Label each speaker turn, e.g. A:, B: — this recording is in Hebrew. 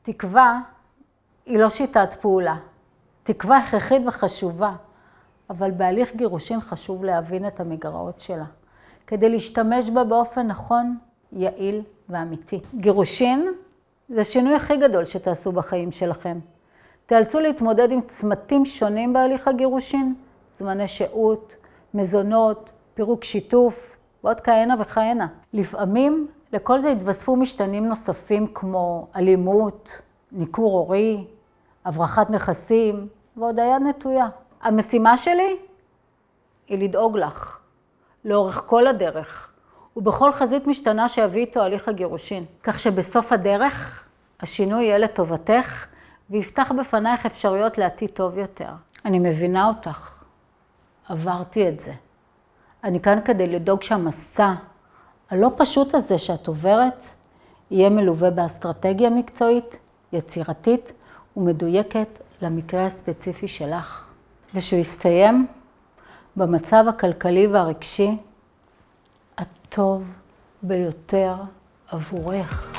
A: תקווה היא לא שיטת פעולה. תקווה הכרחית וחשובה, אבל בהליך גירושין חשוב להבין את המגרעות שלה, כדי להשתמש בה באופן נכון, יעיל ואמיתי. גירושין זה השינוי הכי גדול שתעשו בחיים שלכם. תיאלצו להתמודד עם צמתים שונים בהליך הגירושין, זמני שהות, מזונות, פירוק שיתוף ועוד כהנה וכהנה. לפעמים לכל זה התווספו משתנים נוספים כמו אלימות, ניכור הורי, הברחת נכסים ועוד היד נטויה. המשימה שלי היא לדאוג לך לאורך כל הדרך ובכל חזית משתנה שיביא איתו הליך הגירושין, כך שבסוף הדרך השינוי יהיה לטובתך ויפתח בפנייך אפשרויות לעתיד טוב יותר. אני מבינה אותך, עברתי את זה. אני כאן כדי לדאוג שהמסע הלא פשוט הזה שאת עוברת יהיה מלווה באסטרטגיה מקצועית, יצירתית ומדויקת למקרה הספציפי שלך. ושהוא יסתיים במצב הכלכלי והרגשי הטוב ביותר עבורך.